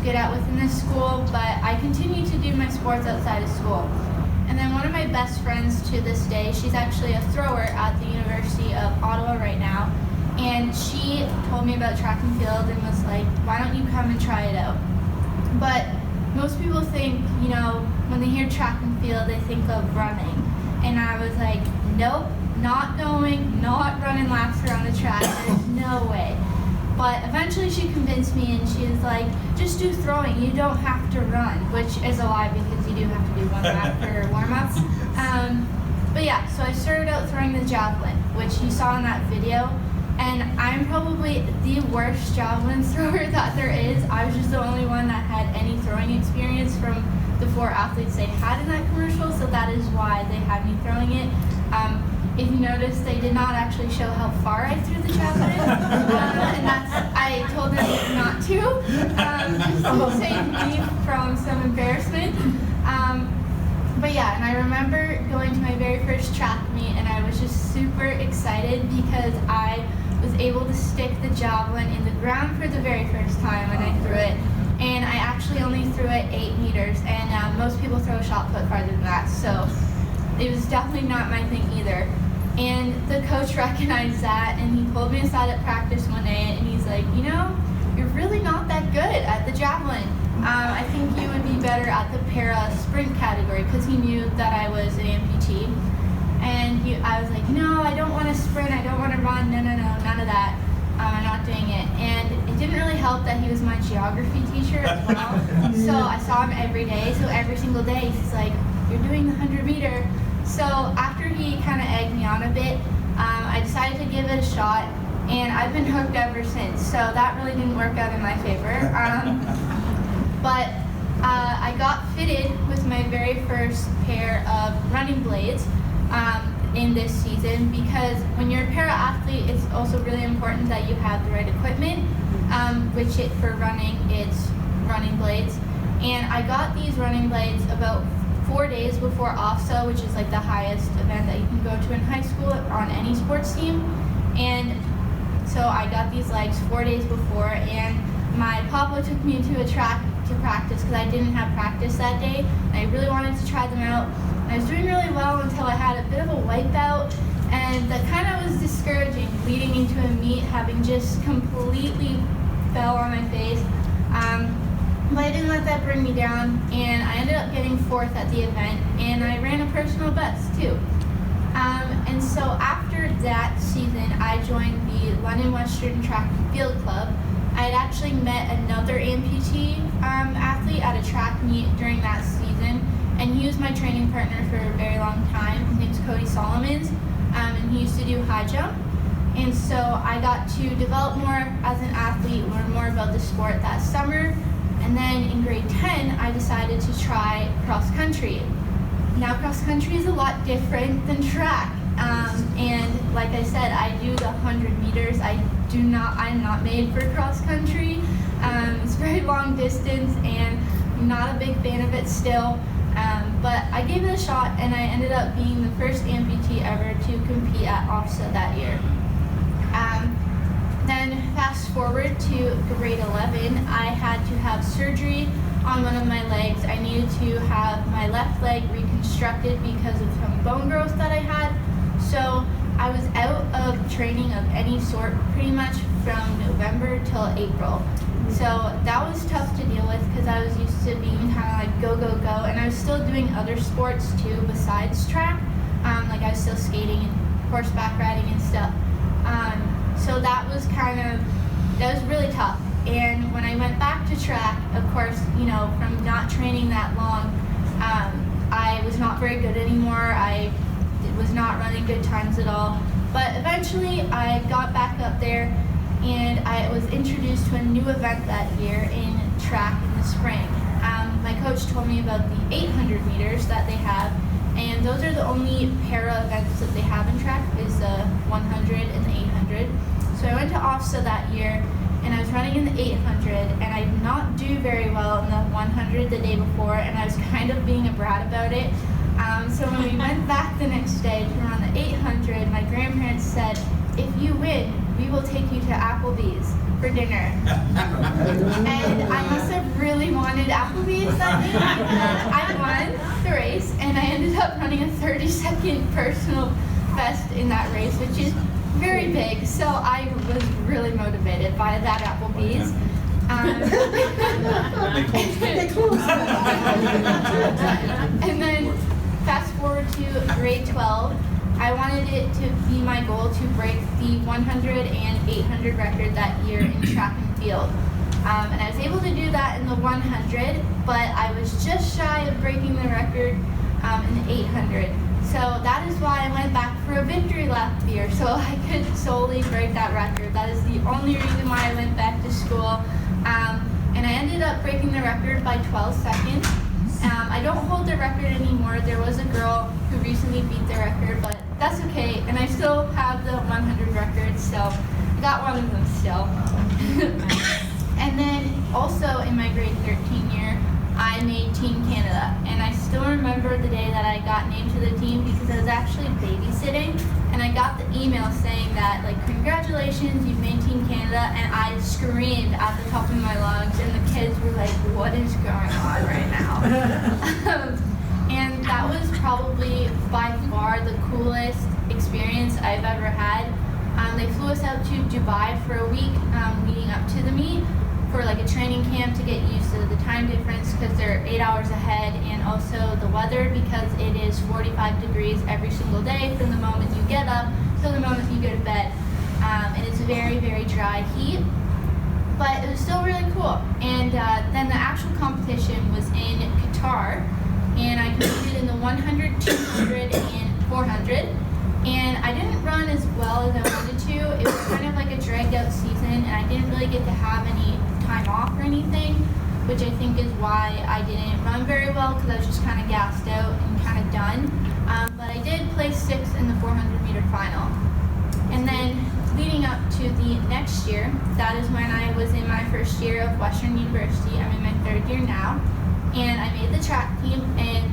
good at within the school, but I continued to do my sports outside of school. And then one of my best friends to this day, she's actually a thrower at the University of Ottawa right now, and she told me about track and field and was like, why don't you come and try it out? But most people think, when they hear track and field, they think of running. And I was like, nope, not going, not running laps around the track, there's no way. But eventually she convinced me, and she was like, just do throwing, you don't have to run, which is a lie because you do have to do one lap for warm-ups. But yeah, so I started out throwing the javelin, which you saw in that video, and I'm probably the worst javelin thrower that there is. I was just the only one that had any throwing experience from the 4 athletes they had in that commercial, so that is why they had me throwing it. If you notice, they did not actually show how far I threw the javelin, and I told them not to, just to save me from some embarrassment. But yeah, and I remember going to my very first track meet, and I was just super excited because I was able to stick the javelin in the ground for the very first time when I threw it. And I actually only threw it 8 meters, and most people throw a shot put farther than that, so it was definitely not my thing either. And the coach recognized that, and he pulled me aside at practice one day, and he's like, you're really not that good at the javelin. I think you would be better at the para sprint category, because he knew that I was an amputee. And I was like, no, I don't want to sprint, I don't want to run, no, none of that. I'm not doing it. And it didn't really help that he was my geography teacher as well. So I saw him every day, so every single day he's like, you're doing the 100 meter. So after he kind of egged me on a bit, I decided to give it a shot, and I've been hooked ever since. So that really didn't work out in my favor. But I got fitted with my very first pair of running blades in this season, because when you're a para-athlete, it's also really important that you have the right equipment, which for running, it's running blades. And I got these running blades about 4 days before OFSA, which is like the highest event that you can go to in high school on any sports team. And so I got these legs 4 days before, and my papa took me to a track to practice because I didn't have practice that day. And I really wanted to try them out. And I was doing really well until I had a bit of a wipeout, and that kind of was discouraging, leading into a meet having just completely fell on my face. But I didn't let that bring me down, and I ended up getting 4th at the event, and I ran a personal best too. And so after that season, I joined the London Western Track and Field Club. I had actually met another amputee athlete at a track meet during that season, and he was my training partner for a very long time. His name's Cody Solomons, and he used to do high jump. And so I got to develop more as an athlete, learn more about the sport that summer. And then in grade 10, I decided to try cross country. Now cross country is a lot different than track. And like I said, I do the 100 meters. I'm not made for cross country. It's very long distance, and I'm not a big fan of it still. But I gave it a shot, and I ended up being the first amputee ever to compete at OFSA that year. Then fast forward to grade 11, I had to have surgery on one of my legs. I needed to have my left leg reconstructed because of some bone growth that I had. So I was out of training of any sort pretty much from November till April. So that was tough to deal with because I was used to being kind of like go, go, go. And I was still doing other sports too besides track. Like I was still skating and horseback riding and stuff. So that was really tough. And when I went back to track, of course, from not training that long, I was not very good anymore. I was not running good times at all. But eventually I got back up there, and I was introduced to a new event that year in track in the spring. My coach told me about the 800 meters that they have, and those are the only para events that they have in track, is the 100 and the 800. So I went to OFSA that year, and I was running in the 800, and I did not do very well in the 100 the day before, and I was kind of being a brat about it. So when we went back the next day to run the 800, my grandparents said, if you win, we will take you to Applebee's for dinner. And I must have really wanted Applebee's that day. I won the race, and I ended up running a 30-second personal best in that race, which is very big. So I was really motivated by that Applebee's. They closed. And then fast forward to grade 12, I wanted it to be my goal to break the 100 and 800 record that year in track and field. And I was able to do that in the 100, but I was just shy of breaking the record in the 800. So that is why I went back for a victory lap year, so I could solely break that record. That is the only reason why I went back to school. And I ended up breaking the record by 12 seconds. I don't hold the record anymore. There was a girl who recently beat the record, but that's okay. And I still have the 100 records, so I got one of them still. And then also in my grade 13 year, I made Team Canada. And I still remember the day that I got named to the team because I was actually babysitting. And I got the email saying that, like, congratulations, you've made Team Canada. And I screamed at the top of my lungs. And the kids were like, what is going on right now? And that was probably by far the coolest experience I've ever had. They flew us out to Dubai for a week leading up to the meet for like a training camp to get used to the time difference because they're 8 hours ahead, and also the weather because it is 45 degrees every single day from the moment you get up till the moment you go to bed. And it's very, very dry heat, but it was still really cool. And then the actual competition was in Qatar, and I competed in the 100, 200, and 400. And I didn't run as well as I wanted to. It was kind of like a dragged out season, and I didn't really get to have any time off or anything, which I think is why I didn't run very well, because I was just kind of gassed out and kind of done. But I did place 6th in the 400 meter final. And then leading up to the next year, that is when I was in my first year of Western University. I'm in my 3rd year now, and I made the track team, and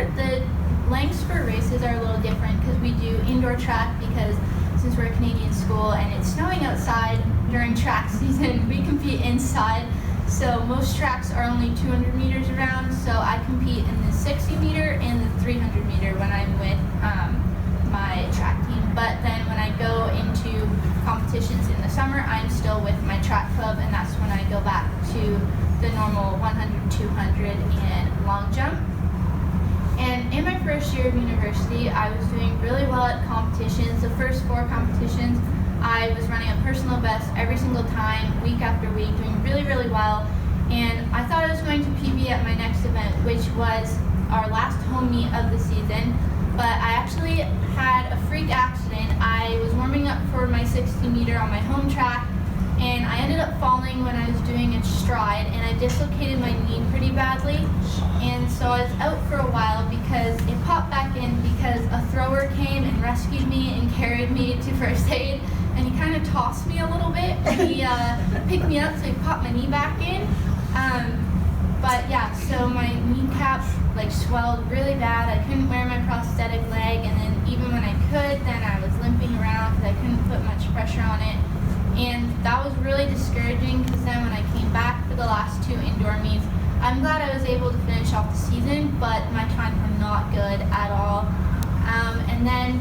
the lengths for races are a little different because we do indoor track because since we're a Canadian school and it's snowing outside during track season, we compete inside. So most tracks are only 200 meters around, so I compete in the 60 meter and the 300 meter when I'm with my track team. But then when I go into competitions in the summer, I'm still with my track club, and that's when I go back to the normal 100, 200, and long jump. And in my first year of university, I was doing really well at competitions. The first 4 competitions, I was running a personal best every single time, week after week, doing really, really well. And I thought I was going to PB at my next event, which was our last home meet of the season. But I actually had a freak accident. I was warming up for my 60 meter on my home track, and I ended up falling when I was doing a stride, and I dislocated my knee pretty badly. And so I was out for a while because it popped back in because a thrower came and rescued me and carried me to first aid, and he kind of tossed me a little bit, and he picked me up, so he popped my knee back in. But yeah, so my kneecap like swelled really bad. I couldn't wear my prosthetic leg, and then even when I could, then I was limping around because I couldn't put much pressure on it. And that was really discouraging because then when I came back for the last 2 indoor meets, I'm glad I was able to finish off the season, but my times were not good at all. And then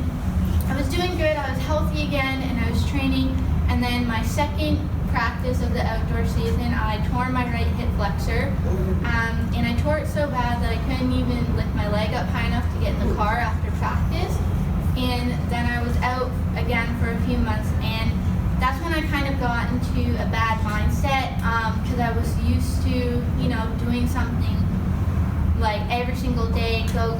I was doing good, I was healthy again, and I was training. And then my second practice of the outdoor season, I tore my right hip flexor. And I tore it so bad that I couldn't even lift my leg up high enough to get in the car after practice. And then I was out again for a few months, and that's when I kind of got into a bad mindset because I was used to, doing something like every single day, go,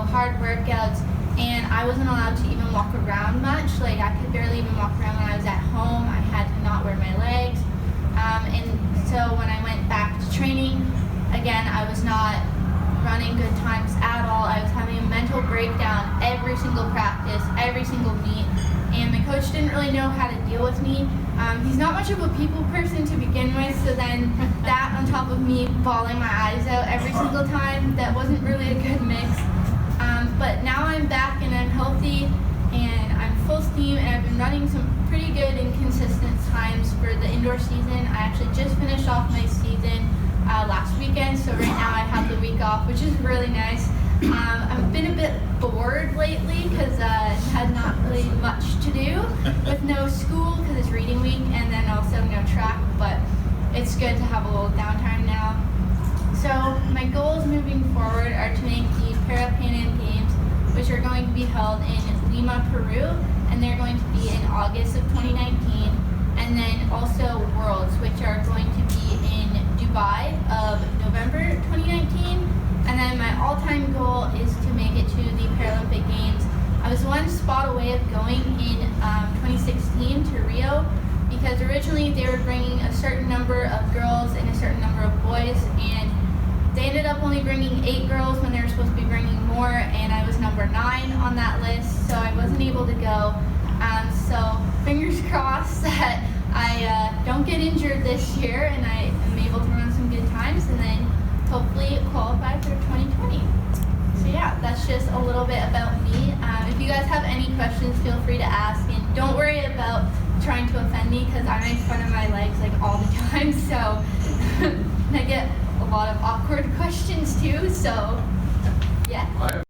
hard workouts, and I wasn't allowed to even walk around much. Like, I could barely even walk around when I was at home. I had to not wear my legs. And so when I went back to training, again, I was not running good times at all. I was having a mental breakdown every single practice, every single meet. And my coach didn't really know how to deal with me. He's not much of a people person to begin with, so then that on top of me bawling my eyes out every single time, that wasn't really a good mix. But now I'm back and I'm healthy and I'm full team, and I've been running some pretty good and consistent times for the indoor season. I actually just finished off my season last weekend, so right now I have the week off, which is really nice. I've been a bit bored lately because had not really much to do with no school because it's reading week, and then also no track, but it's good to have a little downtime now. So my goals moving forward are to make the Parapan Games, which are going to be held in Lima, Peru, and they're going to be in August of 2019, and then also Worlds, which are going to be in Dubai of November 2019. And then my all-time goal is to make it to the Paralympic Games. I was one spot away of going in 2016 to Rio, because originally they were bringing a certain number of girls and a certain number of boys, and they ended up only bringing 8 girls when they were supposed to be bringing more, and I was number 9 on that list, so I wasn't able to go. So fingers crossed that I don't get injured this year and I am able to run some good times, and then hopefully qualify for 2020. So yeah, that's just a little bit about me. If you guys have any questions, feel free to ask, and don't worry about trying to offend me because I make fun of my legs like all the time, so I get a lot of awkward questions too, so yeah.